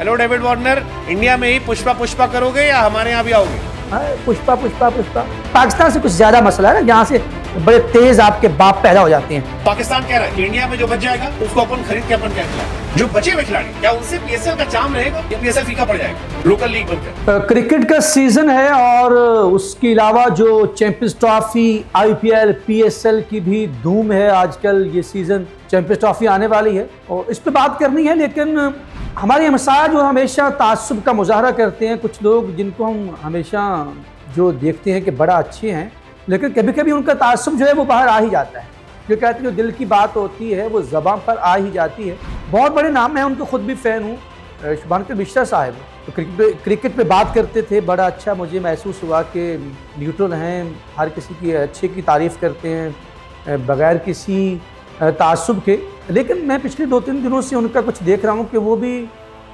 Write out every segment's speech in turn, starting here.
Hello David Warner, India में ही पुष्पा पुष्पा करोगे या हमारे यहाँ भी आओगे? पुष्पा पुष्पा पुष्पा पाकिस्तान से कुछ ज्यादा मसला है ना, जहाँ से बड़े तेज आपके बाप पैदा हो जाते हैं। पाकिस्तान कह रहा है कि इंडिया में जो बच जाएगा उसको अपन खरीद के अपन क्या खिलाएं? जो बचे हुए खिलाड़ी, क्या उनसे पीएसएल का चार्म रहेगा या पीएसएल फीका पड़ जाएगा लोकल लीग बनकर? क्रिकेट का सीजन है और उसके अलावा जो चैंपियंस ट्रॉफी, आईपीएल, पीएसएल की भी धूम है आजकल। ये सीजन चैंपियंस ट्रॉफी आने वाली है और इस पे बात करनी है, लेकिन हमारे हमसाया जो हमेशा तासुब का मुजाहरा करते हैं, कुछ लोग जिनको हम हमेशा जो देखते हैं कि बड़ा अच्छे हैं, लेकिन कभी कभी उनका तासुब जो है वो बाहर आ ही जाता है। जो कहते हैं जो दिल की बात होती है वो ज़बान पर आ ही जाती है। बहुत बड़े नाम, मैं उनको खुद भी फ़ैन हूँ, शुभांकर मिश्रा साहब तो क्रिकेट पे बात करते थे, बड़ा अच्छा मुझे महसूस हुआ कि न्यूट्रल हैं, हर किसी की अच्छे की तारीफ़ करते हैं बग़ैर किसी तासुब के। लेकिन मैं पिछले 2-3 दिनों से उनका कुछ देख रहा हूँ कि वो भी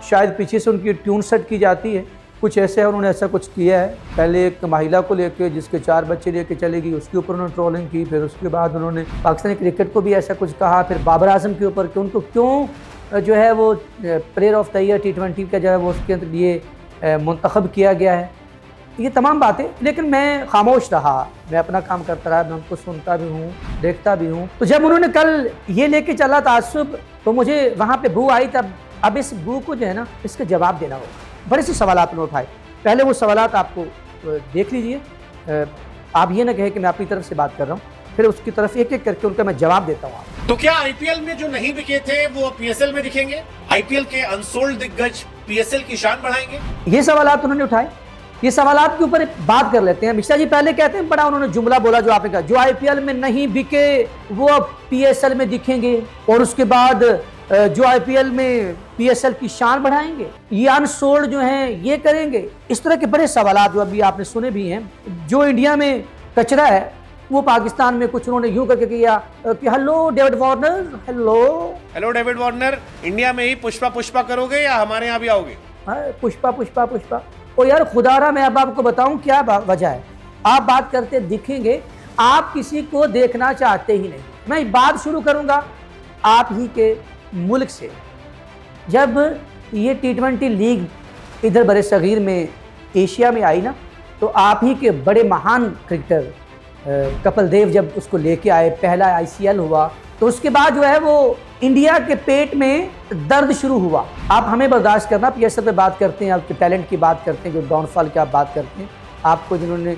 शायद पीछे से उनकी ट्यून सेट की जाती है, कुछ ऐसे है, उन्होंने ऐसा कुछ किया है। पहले एक महिला को लेके जिसके 4 बच्चे लेके चले गई, उसके ऊपर उन्होंने ट्रोलिंग की, फिर उसके बाद उन्होंने पाकिस्तानी क्रिकेट को भी ऐसा कुछ कहा, फिर बाबर आजम के ऊपर कि उनको क्यों जो है वो player of the year T20 का जो है वो उसके लिए मुंतखब किया गया है, ये तमाम बातें। लेकिन मैं खामोश रहा, मैं अपना काम करता रहा, मैं उनको सुनता भी हूँ, देखता भी हूँ। तो जब उन्होंने कल ये लेके चला तासुब तो मुझे वहाँ पे बू आई। तब अब इस बू को जो है ना, इसका जवाब देना होगा। बड़े से सवालात उन्होंने उठाए, पहले वो सवालात आपको देख लीजिए, आप ये ना कहें कि मैं अपनी तरफ से बात कर रहा हूँ, फिर उसकी तरफ एक एक करके उनका मैं जवाब देता हूँ। तो क्या आईपीएल में जो नहीं बिके थे वो पीएसएल में दिखेंगे? आईपीएल के अनसोल्ड दिग्गज पीएसएल की शान बढ़ाएंगे? ये सवालात उन्होंने उठाए, ये सवालात के ऊपर बात कर लेते हैं। मिश्रा जी पहले कहते हैं, बड़ा उन्होंने जुमला बोला जो आपने कहा, जो आईपीएल में नहीं बिके वो पीएसएल में दिखेंगे, और उसके बाद जो आईपीएल में पीएसएल की शान बढ़ाएंगे, ये अनसोल्ड जो हैं ये करेंगे। इस तरह के बड़े सवालात जो अभी आपने सुने भी हैं। जो इंडिया में कचरा है वो पाकिस्तान में कुछ उन्होंने यूं करके किया कि hello David Warner, hello David Warner, India में ही पुष्पा पुष्पा करोगे या हमारे यहाँ भी आओगे? पुष्पा पुष्पा पुष्पा। और यार खुदारा, मैं अब आपको बताऊं क्या वजह है। आप बात करते दिखेंगे, आप किसी को देखना चाहते ही नहीं। मैं बात शुरू करूंगा आप ही के मुल्क से। जब ये T20 लीग इधर बड़े सगीर में एशिया में आई ना, तो आप ही के बड़े महान क्रिकेटर कपिल देव जब उसको लेके आए, पहला ICL हुआ, तो उसके बाद जो है वो इंडिया के पेट में दर्द शुरू हुआ। आप हमें बर्दाश्त करना, पीएसएल पे बात करते हैं, आपके टैलेंट की बात करते हैं, जो डाउनफॉल की आप बात करते हैं, आपको जिन्होंने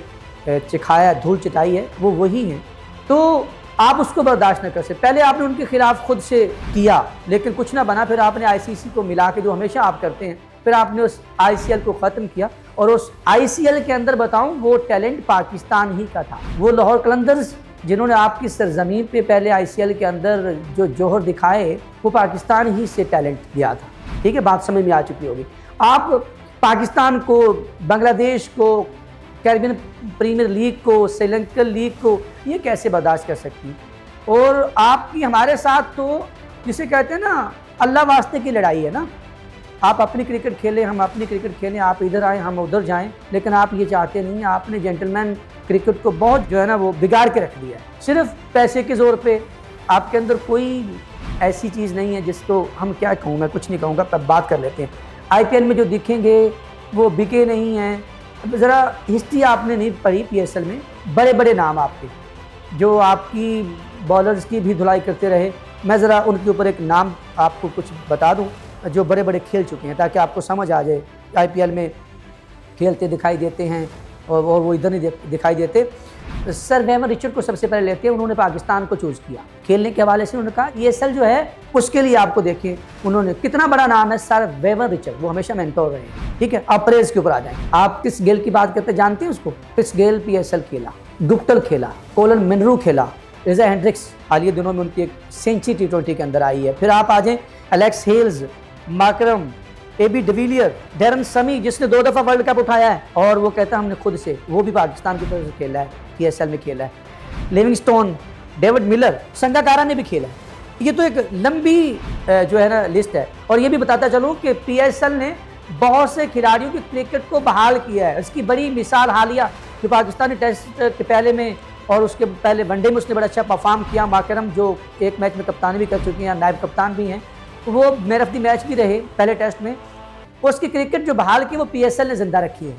चिखाया, धूल चिटाई है, वो वही हैं। तो आप उसको बर्दाश्त न कर सकते। पहले आपने उनके खिलाफ खुद से किया, लेकिन कुछ ना बना, फिर आपने ICC को मिला के, जो हमेशा आप करते हैं, फिर आपने उस ICL को ख़त्म किया। और उस ICL के अंदर बताऊं, वो टैलेंट पाकिस्तान ही का था। वो लाहौर कलंदर्स जिन्होंने आपकी सरजमीन पे पहले ICL के अंदर जो जौहर दिखाए, वो पाकिस्तान ही से टैलेंट दिया था। ठीक है, बात समझ में आ चुकी होगी। आप पाकिस्तान को, बांग्लादेश को, कैरिबियन प्रीमियर लीग को, श्रीलंकन लीग को ये कैसे बर्दाश्त कर सकती? और आपकी हमारे साथ तो जिसे कहते हैं ना, अल्लाह वास्ते की लड़ाई है ना। आप अपनी क्रिकेट खेलें, हम अपनी क्रिकेट खेलें, आप इधर आएँ, हम उधर जाएं, लेकिन आप ये चाहते नहीं हैं। आपने जेंटलमैन क्रिकेट को बहुत जो है ना वो बिगाड़ के रख दिया है, सिर्फ पैसे के ज़ोर पे। आपके अंदर कोई ऐसी चीज़ नहीं है जिसको हम क्या कहूँ, मैं कुछ नहीं कहूँगा, तब बात कर लेते हैं। IPL में जो दिखेंगे वो बिके नहीं हैं। ज़रा हिस्ट्री आपने नहीं पढ़ी पीएसएल में, बड़े बड़े नाम आपके, जो आपकी बॉलर्स की भी धुलाई करते रहे। मैं ज़रा उनके ऊपर एक नाम आपको कुछ बता दूं जो बड़े बड़े खेल चुके हैं, ताकि आपको समझ आ जाए। IPL में खेलते दिखाई देते हैं और वो इधर नहीं दिखाई देते। सर वेवर रिचर्ड को सबसे पहले लेते हैं, उन्होंने पाकिस्तान को चूज़ किया खेलने के हवाले से। उन्होंने कहा ESL जो है उसके लिए आपको देखिए, उन्होंने कितना बड़ा नाम है सर वेवर रिचर्ड, वो हमेशा मेंटोर रहे हैं। ठीक है, अब प्रेस के ऊपर आ जाएं। आप किस गेल की बात करते जानते हैं उसको? क्रिस गेल PSL खेला, गुप्टल खेला, कोलन मिनरू खेला, रिजा हेंड्रिक्स हाल ही दिनों में उनकी एक सेंचुरी T20 के अंदर आई है। फिर आप आ जाएँ Alex Hales, माकरम, AB de Villiers, Darren समी जिसने 2 दफ़ा वर्ल्ड कप उठाया है, और वो कहता है हमने खुद से, वो भी पाकिस्तान की तरफ से खेला है, PSL में खेला है। लिविंगस्टोन, डेविड मिलर, संगाकारा ने भी खेला है। ये तो एक लंबी जो है ना लिस्ट है। और ये भी बताता चलूँ कि PSL ने बहुत से खिलाड़ियों की क्रिकेट को बहाल किया है। इसकी बड़ी मिसाल हालिया जो पाकिस्तानी टेस्ट के पहले में और उसके पहले वनडे में उसने बड़ा अच्छा परफॉर्म किया। माकरम जो एक मैच में कप्तानी भी कर चुकी हैं, नायब कप्तान भी हैं, वो मैन ऑफ द मैच भी रहे पहले टेस्ट में। उसकी क्रिकेट जो बहाल की वो PSL ने जिंदा रखी है।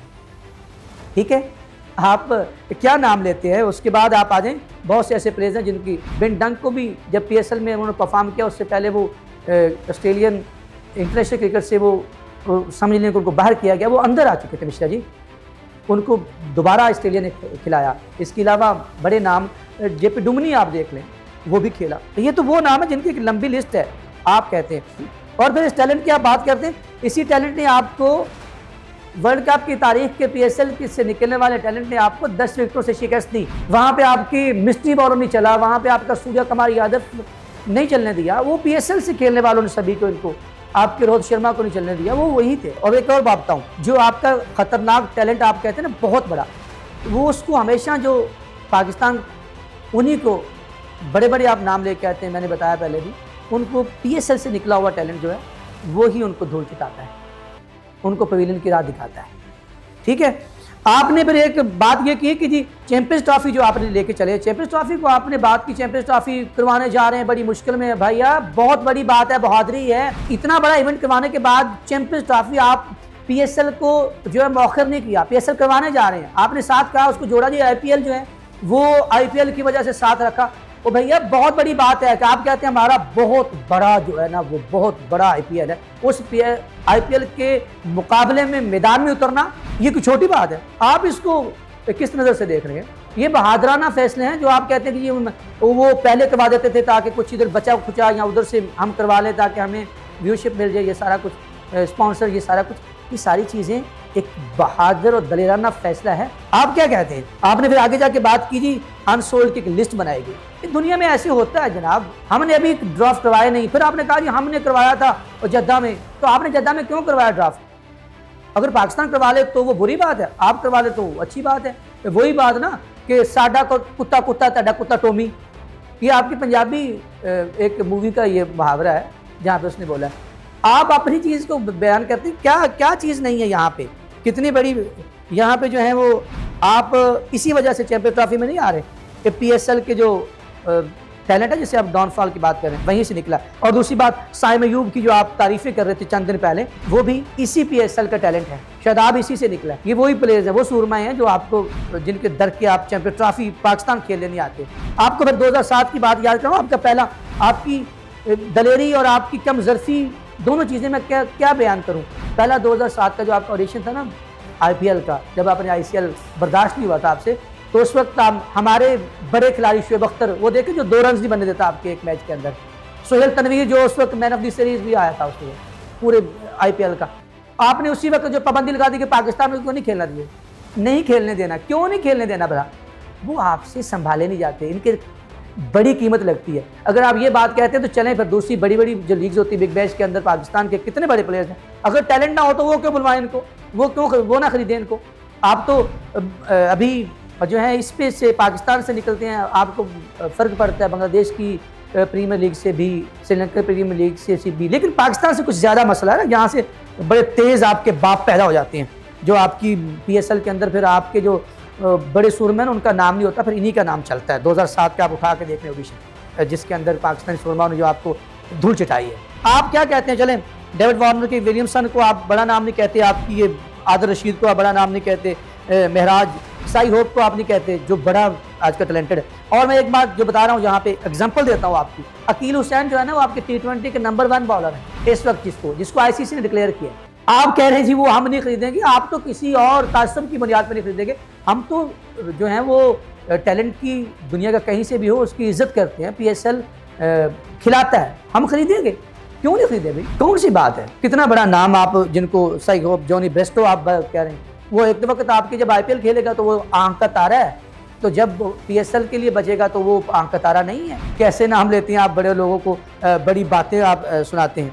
ठीक है, आप क्या नाम लेते हैं, उसके बाद आप आ जाएं, बहुत से ऐसे प्लेयर्स हैं जिनकी बिन डंक को भी जब PSL में उन्होंने परफॉर्म किया उससे पहले वो ऑस्ट्रेलियन इंटरनेशनल क्रिकेट से वो समझ लें उनको बाहर किया गया, वो अंदर आ चुके थे मिश्रा जी, उनको दोबारा ऑस्ट्रेलिया ने खिलाया। इसके अलावा बड़े नाम JP डुमनी आप देख लें, वो भी खेला। तो ये तो वो नाम है जिनकी एक लंबी लिस्ट है आप कहते हैं। और फिर इस टैलेंट की आप बात करते हैं, इसी टैलेंट ने आपको वर्ल्ड कप की तारीख के PSL से निकलने वाले टैलेंट ने आपको 10 विकेटों से शिकस्त दी। वहाँ पे आपकी मिस्ट्री बॉलर नहीं चला, वहाँ पे आपका सूर्य कुमार यादव नहीं चलने दिया, वो PSL से खेलने वालों ने सभी को, इनको आपके रोहित शर्मा को नहीं चलने दिया, वो वही थे। और एक और बात बताऊँ, जो आपका खतरनाक टैलेंट आप कहते हैं ना बहुत बड़ा, वो उसको हमेशा जो पाकिस्तान उन्हीं को बड़े बड़े आप नाम लेके आते हैं, मैंने बताया पहले भी, उनको PSL से निकला हुआ टैलेंट जो है वो ही उनको धूल चटाता है, उनको पवेलियन की राह दिखाता है। ठीक है, आपने फिर एक बात ये की कि जी चैंपियंस ट्रॉफी जो आपने लेके चले, चैंपियंस ट्रॉफी को आपने बात की, चैंपियंस ट्रॉफी करवाने जा रहे हैं, बड़ी मुश्किल में है भैया, बहुत बड़ी बात है, बहादुरी है। इतना बड़ा इवेंट करवाने के बाद चैंपियंस ट्रॉफी आप PSL को जो है मौखर नहीं किया, PSL करवाने जा रहे हैं, आपने साथ कहा, उसको जोड़ा जी IPL जो है वो IPL की वजह से साथ रखा। तो भैया बहुत बड़ी बात है कि आप कहते हैं हमारा बहुत बड़ा जो है ना वो बहुत बड़ा IPL है, उस IPL के मुकाबले में मैदान में उतरना ये कोई छोटी बात है। आप इसको किस नज़र से देख रहे हैं? ये बहादुराना फैसले हैं जो आप कहते हैं कि ये वो पहले करवा देते थे ताकि कुछ इधर बचा खुचा या उधर से हम करवा लें ताकि हमें व्यूशिप मिल जाए, ये सारा कुछ स्पॉन्सर, ये सारा कुछ, ये सारी चीज़ें एक बहादुर और दलेराना फैसला है। आप क्या कहते हैं? आपने फिर आगे जाके बात की जी अनसोल्ड की एक लिस्ट बनाएगी, दुनिया में ऐसे होता है जनाब, हमने अभी ड्राफ्ट करवाया नहीं, फिर आपने कहा जी हमने करवाया था और जद्दा में, तो आपने जद्दा में क्यों करवाया ड्राफ्ट? अगर पाकिस्तान करवा ले तो वो बुरी बात है, आप करवा ले तो वो अच्छी बात है। वही बात ना कि साडा को कुत्ता कुत्ता ताडा कुत्ता टोमी, ये आपकी पंजाबी एक मूवी का ये मुहावरा है जहाँ पे उसने बोला है। आप अपनी चीज़ को बयान करते हैं, क्या क्या चीज़ नहीं है यहाँ पे, कितनी बड़ी यहाँ पे जो है वो आप इसी वजह से चैंपियंस ट्रॉफी में नहीं आ रहे कि PSL के जो टैलेंट है जिससे आप डाउनफॉल की बात कर रहे हैं वहीं से निकला। और दूसरी बात साइम अयूब की जो आप तारीफें कर रहे थे चंद दिन पहले, वो भी इसी PSL का टैलेंट है, शादाब इसी से निकला। ये वही प्लेयर्स हैं, वो सूरमाए हैं जो आपको जिनके दर के आप चैंपियंस ट्रॉफी पाकिस्तान खेलने नहीं आते। आपको फिर 2007 की बात याद कराऊँ, आपका पहला, आपकी दलेरी और आपकी कम ज़र्फ़ी दोनों चीज़ें मैं क्या बयान करूं। पहला 2007 का जो आपका ऑडिशन था ना IPL का, जब आपने ICL बर्दाश्त नहीं हुआ था आपसे, तो उस वक्त हमारे बड़े खिलाड़ी शुएब अख्तर, वो देखे जो 2 रन नहीं बनने देता आपके एक मैच के अंदर, सोहेल तनवीर जो उस वक्त मैन ऑफ द सीरीज भी आया था उसमें पूरे IPL का, आपने उसी वक्त जो पाबंदी लगा दी कि पाकिस्तान में क्यों नहीं खेलना दिए, नहीं खेलने देना, क्यों नहीं खेलने देना भला? वो आपसे संभाले नहीं जाते, इनके बड़ी कीमत लगती है। अगर आप ये बात कहते हैं तो चलें फिर दूसरी बड़ी बड़ी जो लीग्स होती है बिग बैश के अंदर पाकिस्तान के कितने बड़े प्लेयर्स हैं, अगर टैलेंट ना हो तो वो क्यों बुलवाएं इनको, वो ना खरीदें इनको। आप तो अभी जो है इस पे से पाकिस्तान से निकलते हैं, आपको फ़र्क पड़ता है बांग्लादेश की प्रीमियर लीग से भी, श्रीलंका प्रीमियर लीग से भी, लेकिन पाकिस्तान से कुछ ज़्यादा मसला है ना, यहाँ से बड़े तेज़ आपके बाप पैदा हो जाते हैं जो आपकी PSL के अंदर फिर आपके जो बड़े सूरमैन उनका नाम नहीं होता, फिर इन्हीं का नाम चलता है। 2007 का आप उठा के देख रहे ऑडिशन जिसके अंदर पाकिस्तानी सूरमा ने जो आपको धूल चटाई है। आप क्या कहते हैं? चलें डेविड वार्नर के विलियमसन को आप बड़ा नाम नहीं कहते, आपकी ये आदिल रशीद को आप बड़ा नाम नहीं कहते, महराज साई होप को आप नहीं कहते जो बड़ा आज का टैलेंटेड है। और मैं एक बात जो बता रहा हूँ यहाँ पे एग्जांपल देता हूँ आपकी, अकील हुसैन जो है ना वो आपके T20 के नंबर 1 बॉलर है इस वक्त, जिसको ICC ने डिक्लेयर किया। आप कह रहे हैं जी वो हम नहीं खरीदेंगे, आप तो किसी और तासुब की बुनियाद पर नहीं खरीदेंगे, हम तो जो है वो टैलेंट की दुनिया का कहीं से भी हो उसकी इज्जत करते हैं, PSL खिलाता है, हम खरीदेंगे, क्यों नहीं खरीदे भाई, कौन सी बात है? कितना बड़ा नाम आप जिनको साई होप, जॉनी ब्रेस्टो आप कह रहे हैं, वो एक वक्त आपके जब IPL खेलेगा तो वो आंख का तारा है, तो जब PSL के लिए बचेगा तो वो आंख का तारा नहीं है। कैसे नाम लेते हैं आप बड़े लोगों को, बड़ी बातें आप सुनाते हैं।